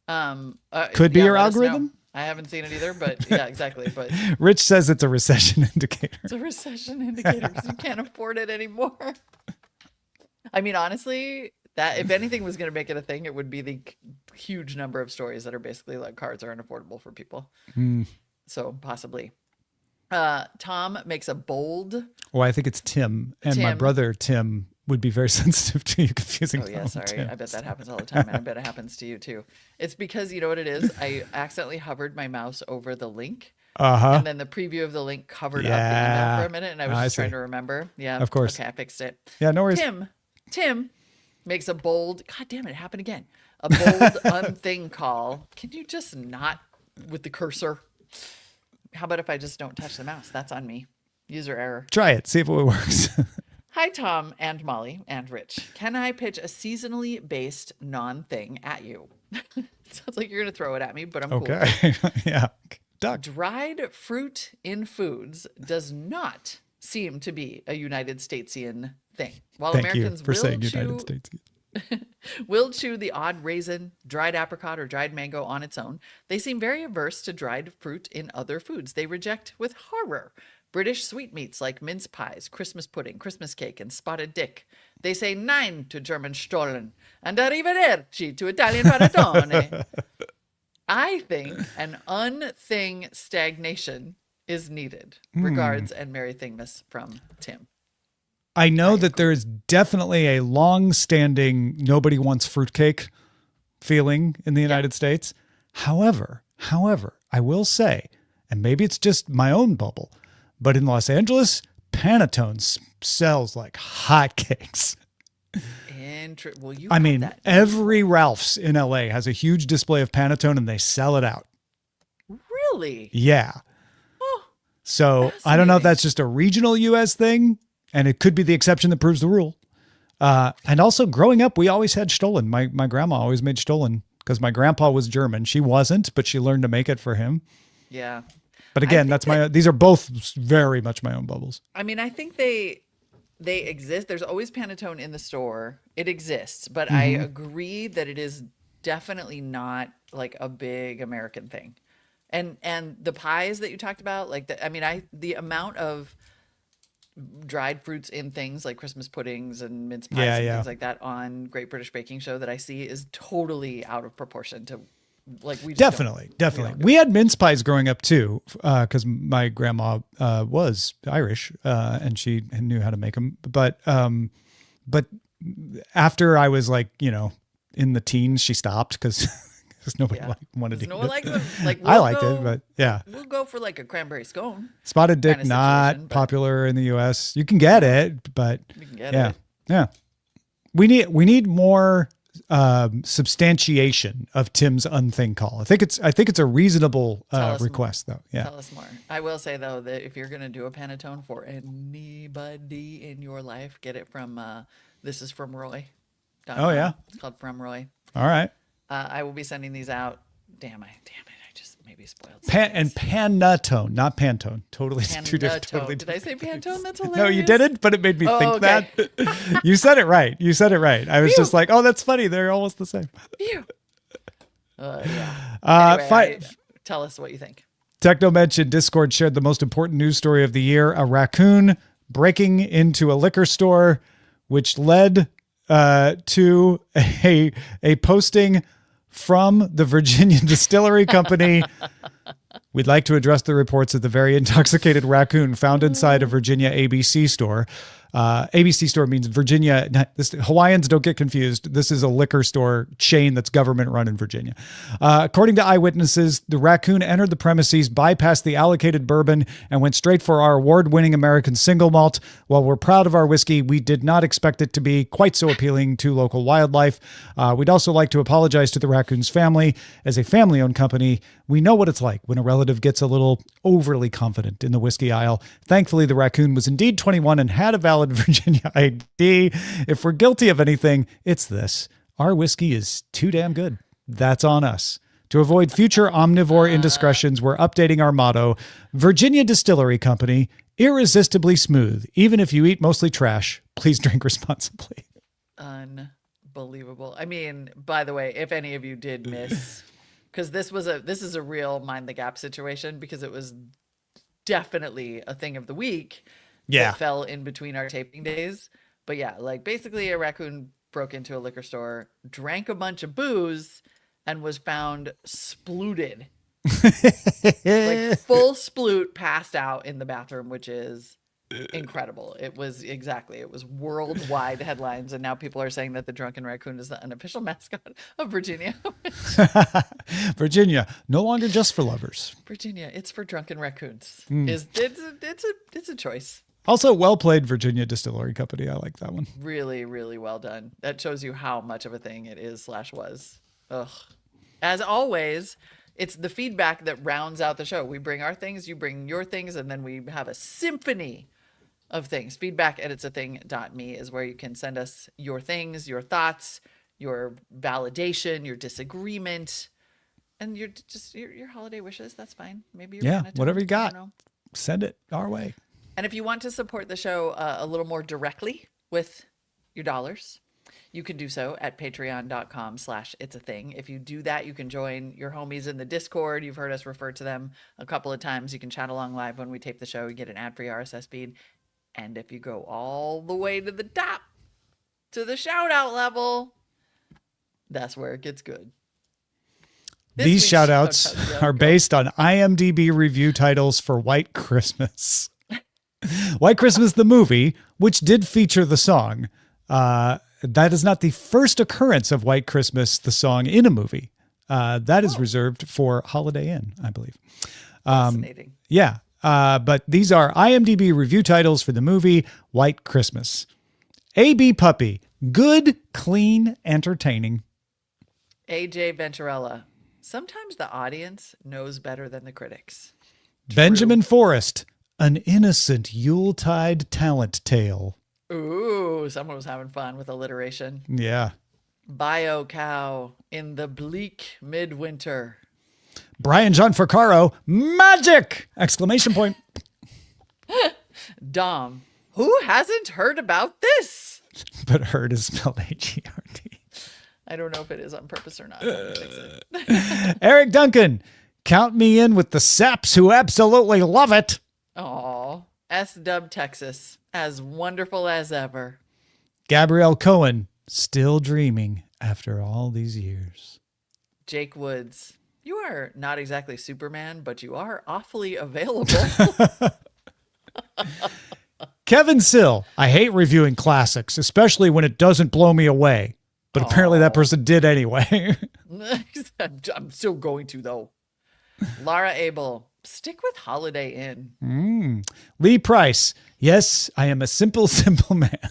Could be yeah, your let us know. algorithm. I haven't seen it either, but yeah, exactly. But Rich says it's a recession indicator. it's a recession indicator because you can't afford it anymore. I mean, honestly, that if anything was going to make it a thing, it would be the huge number of stories that are basically like cars are unaffordable for people. So possibly. Tom makes a bold. Well, I think it's Tim, and my Tim. brother Tim would be very sensitive to you confusing. Oh yeah, Tom and sorry. Tim. I bet that happens all the time, and I bet it happens to you too. It's because you know what it is. I accidentally hovered my mouse over the link, Uh-huh. and then the preview of the link covered up the Yeah. email for a minute, and I was I just trying see. to remember. Yeah, Of course. Okay, I fixed it. Yeah, no worries. Tim makes a bold. God damn it! It happened again. A bold unthing call. Can you just not with the cursor? How about if I just don't touch the mouse? That's on me. User error. Try it. See if it works. Hi, Tom and Molly and Rich. Can I pitch a seasonally based non-thing at you? Sounds like you're going to throw it at me, but I'm cool. Okay. Yeah. Duck. Dried fruit in foods does not seem to be a United Statesian thing. While Thank Americans you for saying United States. will chew the odd raisin, dried apricot, or dried mango on its own, they seem very averse to dried fruit in other foods. They reject with horror British sweetmeats like mince pies, Christmas pudding, Christmas cake, and spotted dick. They say nein to German Stollen and arrivederci to Italian panettone. I think an unthing stagnation is needed. Regards and Merry Thingmas from Tim. I know that there is definitely a long-standing nobody wants fruitcake feeling in the United States. However, I will say, and maybe it's just my own bubble, but in Los Angeles, Panettone sells like hotcakes. Well, you I have mean, that. every Ralph's in LA has a huge display of Panettone and they sell it out. Really? Yeah. Oh, So I don't know if fascinating. that's just a regional US thing, and it could be the exception that proves the rule. And also growing up, we always had Stollen. My grandma always made Stollen because my grandpa was German. She wasn't, but she learned to make it for him. yeah. But again, think these are both very much my own bubbles. I mean, I think they exist. There's always Panettone in the store. It exists, but I agree that it is definitely not like a big American thing. And the pies that you talked about, like the amount of dried fruits in things like Christmas puddings and mince pies and things like that on Great British Baking Show that I see is totally out of proportion to like we just don't- Definitely. We had mince pies growing up too, because my grandma was Irish and she knew how to make them. But after I was like, in the teens, she stopped because nobody wanted to. No eat one it. likes them. Like I liked it, but yeah. we'll go for like a cranberry scone. Spotted dick kinda not situation, but- popular in the U.S. You can get it, but We can get yeah, it. yeah. We need more substantiation of Tim's unthing call. I think it's a reasonable Tell us request though. Yeah. Tell us more. I will say though that if you're gonna do a Panettone for anybody in your life, get it from This Is From Roy. Oh, yeah? It's called From Roy. All right. I will be sending these out. Damn it! I just maybe spoiled. Panettone, not Pantone. Totally two different. Panettone. Totally Did I different. say Pantone? That's hilarious. No, you didn't, but it made me Oh, think okay. that. You said it right. I was just like, oh, that's funny. They're almost the same. Phew. Yeah. Anyway, tell us what you think. Techno mentioned Discord shared the most important news story of the year: a raccoon breaking into a liquor store, which led to a posting from the Virginia Distillery Company. We'd like to address the reports of the very intoxicated raccoon found inside a Virginia ABC store. ABC store means Virginia. Hawaiians, don't get confused. This is a liquor store chain that's government run in Virginia. According to eyewitnesses, the raccoon entered the premises, bypassed the allocated bourbon, and went straight for our award-winning American single malt. While we're proud of our whiskey, we did not expect it to be quite so appealing to local wildlife. We'd also like to apologize to the raccoon's family. As a family-owned company, we know what it's like when a relative gets a little overly confident in the whiskey aisle. Thankfully, the raccoon was indeed 21 and had a valid Virginia ID. If we're guilty of anything, it's this. Our whiskey is too damn good. That's on us. To avoid future omnivore indiscretions, we're updating our motto: Virginia Distillery Company, irresistibly smooth. Even if you eat mostly trash, please drink responsibly. Unbelievable. I mean, by the way, if any of you did miss, because this is a real mind the gap situation, because it was definitely a thing of the week. Yeah. That fell in between our taping days. But yeah, like basically a raccoon broke into a liquor store, drank a bunch of booze, and was found splooted. Like full sploot, passed out in the bathroom, which is incredible. It was worldwide headlines, and now people are saying that the drunken raccoon is the unofficial mascot of Virginia. Virginia, no longer just for lovers. Virginia, it's for drunken raccoons. It's a choice. Also, well played, Virginia Distillery Company. I like that one. Really, really well done. That shows you how much of a thing it is / was. Ugh. As always, it's the feedback that rounds out the show. We bring our things, you bring your things, and then we have a symphony of things. Feedback at itsathing.me is where you can send us your things, your thoughts, your validation, your disagreement, and your holiday wishes. That's fine. Maybe you're whatever you got, send it our way. And if you want to support the show a little more directly with your dollars, you can do so at patreon.com/itsathing. If you do that, you can join your homies in the Discord. You've heard us refer to them a couple of times. You can chat along live when we tape the show. You get an ad-free RSS feed. And if you go all the way to the top, to the shout-out level, that's where it gets good. These shout-outs are based on IMDb review titles for White Christmas. White Christmas, the movie, which did feature the song. That is not the first occurrence of White Christmas, the song, in a movie. That is reserved for Holiday Inn, I believe. Fascinating. Yeah. But these are IMDb review titles for the movie White Christmas. A.B. Puppy, good, clean, entertaining. A.J. Venturella, sometimes the audience knows better than the critics. Benjamin Forrest, an innocent Yuletide talent tale. Ooh, someone was having fun with alliteration. Yeah. Bio Cow, in the bleak midwinter. Brian John Forcaro, magic! Exclamation point. Dom, who hasn't heard about this? But heard is spelled H-E-R-D. I don't know if it is on purpose or not. Fix it. Eric Duncan, count me in with the saps who absolutely love it. Aw. S-Dub Texas, as wonderful as ever. Gabrielle Cohen, still dreaming after all these years. Jake Woods, you are not exactly Superman, but you are awfully available. Kevin Sill, I hate reviewing classics, especially when it doesn't blow me away. But apparently that person did anyway. I'm still going to, though. Lara Abel, stick with Holiday Inn. Lee Price, yes, I am a simple, simple man.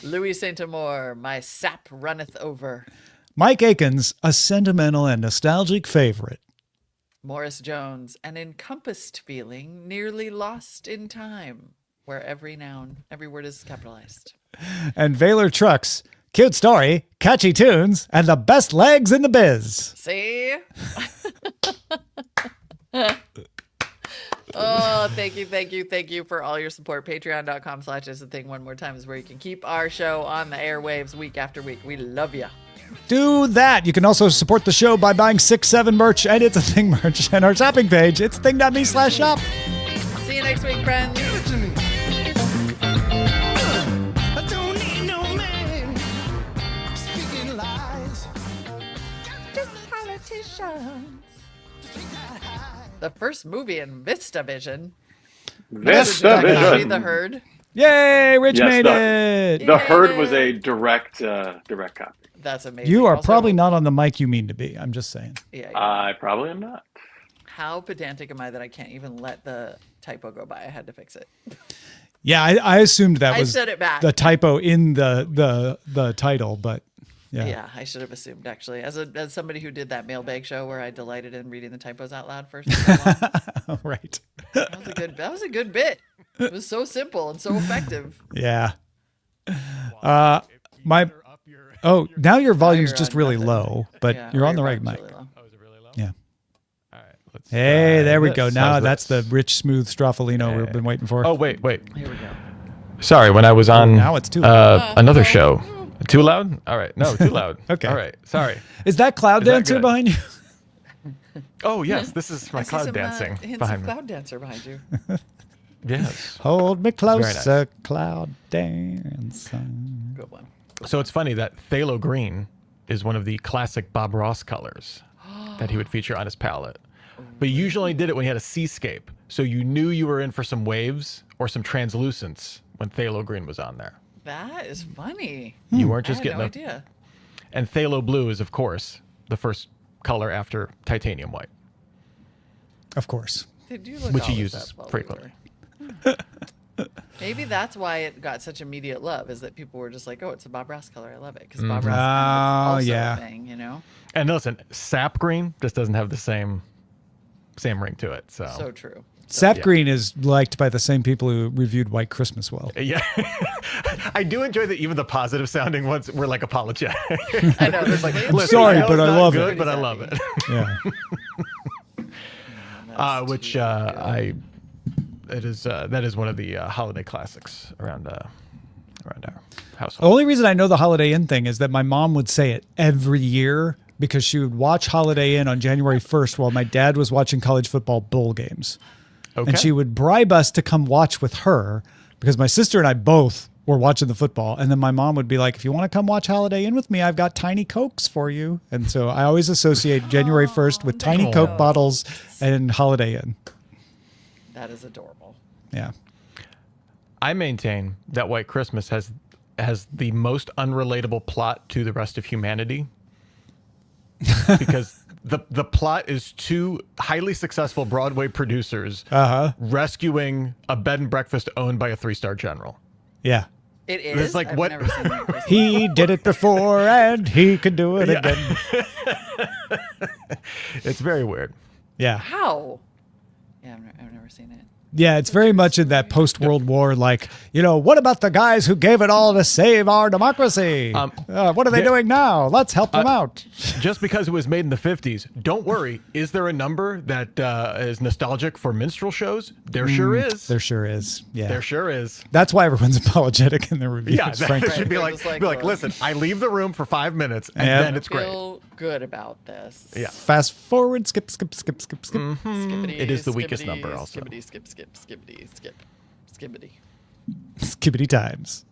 Louis Saint Amour, my sap runneth over. Mike Akins, a sentimental and nostalgic favorite. Morris Jones, an encompassed feeling nearly lost in time, where every word is capitalized. And Valor Trucks, cute story, catchy tunes, and the best legs in the biz. See? Oh, thank you for all your support. Patreon.com/itsathing one more time is where you can keep our show on the airwaves week after week. We love you. Do that. You can also support the show by buying 6-7 merch and It's a Thing merch and our shopping page, itsathing.me/shop. See you next week, friends. Give it to me. I don't need no man speaking lies. Just politicians. Take that high. The first movie in VistaVision. This Did I copy division. the herd? Yay, Rich Yes, made it. The herd was a direct copy. That's amazing. You are Also, probably not on the mic you mean to be. I'm just saying. Yeah. I probably am not. How pedantic am I that I can't even let the typo go by? I had to fix it. Yeah, I assumed that I was said it back. the typo in the title, but yeah. Yeah, I should have assumed actually. As somebody who did that mailbag show where I delighted in reading the typos out loud first. Right. That was a good bit. It was so simple and so effective. Yeah. Now your volume's you're just on really nothing. low, but Yeah, you're or on the your right volume's mic. really low. Oh, is it really low? Yeah. All right. Let's Hey, try there we this. go. Now How's that's the this? rich, smooth Straffolino we've been waiting for. Oh, wait. Here we go. Sorry, when I was on now it's too loud. another show. Too loud? All right. No, too loud. Okay. All right. Sorry. Is that Cloud Is that Dancer good? behind you? Oh, yes. This is my I see cloud some, dancing hints behind of me. Cloud Dancer behind you. Yes. Hold me very closer, nice. Cloud Dancer. Good one. So it's funny that phthalo green is one of the classic Bob Ross colors that he would feature on his palette. But he usually did it when he had a seascape. So you knew you were in for some waves or some translucence when phthalo green was on there. That is funny. You weren't I just had getting no a... idea. And phthalo blue is, of course, the first color after titanium white, Of course. They do look which he all this uses up while we frequently. were- Maybe that's why it got such immediate love, is that people were just like, "Oh, it's a Bob Ross color. I love it," because Bob Ross Oh, also yeah. a thing, you know. And listen, sap green just doesn't have the same ring to it. So, So true. Sap yeah. Green is liked by the same people who reviewed White Christmas well. yeah, I do enjoy that even the positive sounding ones were like apologetic. I know. There's like, Listen, sorry, I know but it's I not love it. good, but I love it. Yeah. Which that is one of the holiday classics around our The household. only reason I know the Holiday Inn thing is that my mom would say it every year because she would watch Holiday Inn on January 1st while my dad was watching college football bowl games. Okay. And she would bribe us to come watch with her because my sister and I both were watching the football. And then my mom would be like, if you want to come watch Holiday Inn with me, I've got tiny Cokes for you. And so I always associate January 1st with tiny Coke bottles and Holiday Inn. that is adorable. Yeah. I maintain that White Christmas has the most unrelatable plot to the rest of humanity because the plot is two highly successful Broadway producers rescuing a bed and breakfast owned by a 3-star general. Yeah. It is. like, I've what- never seen that person. He did it before and he could do it again. It's very weird. Yeah. How? Yeah, I've never seen it. Yeah, it's very much in that post-World War, like, what about the guys who gave it all to save our democracy? What are they doing now? Let's help them out. Just because it was made in the 50s, don't worry. Is there a number that is nostalgic for minstrel shows? There sure is. There sure is. Yeah. There sure is. That's why everyone's apologetic in their reviews, Yeah, that frankly. should be They're like, just like, listen, I leave the room for 5 minutes and Yep. then it's great. Feel good about this. Yeah. Fast forward, skip, skip, skip, skip, skip. Skibbity, It is the weakest skibbity, number also. Skibbity, skip, skip, skibbity, skip, skibbity. Skibbity times.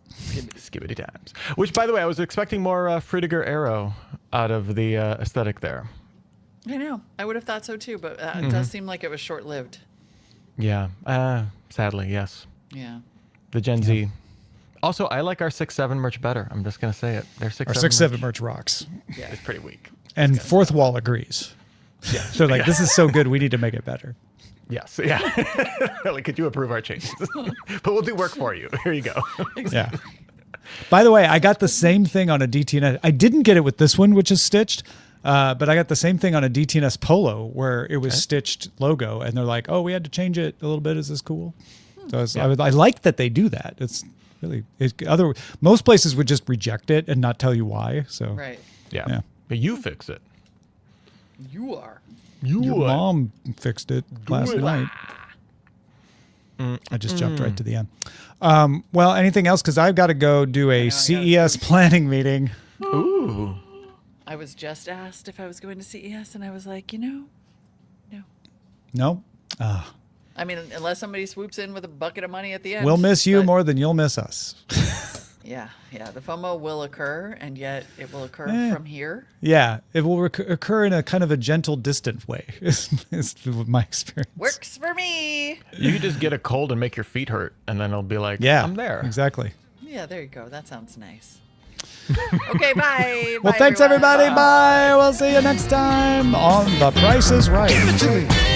Skibbity times. Which, by the way, I was expecting more Frutiger Arrow out of the aesthetic there. I know. I would have thought so too, but it Mm-hmm. does seem like it was short-lived. Yeah. Sadly, yes. Yeah. The Gen Z. Also, I like our 6-7 merch better. I'm just going to say it. Their 6-7 Our 6-7 merch rocks. Yeah. is pretty weak. And Fourth Wall agrees. Yeah. They're like, this is so good, we need to make it better. Yes. Yeah. Like, could you approve our changes? But we'll do work for you. Here you go. Yeah. By the way, I got the same thing on a DTNS. I didn't get it with this one, which is stitched, but I got the same thing on a DTNS Polo where it was stitched logo, and they're like, "Oh, we had to change it a little bit. Is this cool?" So I like that they do that. It's really most places would just reject it and not tell you why. So Right. Yeah. But you fix it. You are. your mom fixed it last it. night. I just jumped right to the end. Well, anything else? Because I've got to go do a CES planning meeting. Ooh. I was just asked if I was going to CES, and I was like, no. No, I mean, unless somebody swoops in with a bucket of money at the end. we'll miss you but- more than you'll miss us. Yeah, yeah. The FOMO will occur, and yet it will occur from here. Yeah, it will occur in a kind of a gentle, distant way. Is my experience. Works for me. You could just get a cold and make your feet hurt, and then it'll be like, Yeah, I'm there. Exactly. Yeah, there you go. That sounds nice. Okay, bye. Well, Bye, thanks everyone. everybody. Bye. We'll see you next time on The Price is Right. Give it to me.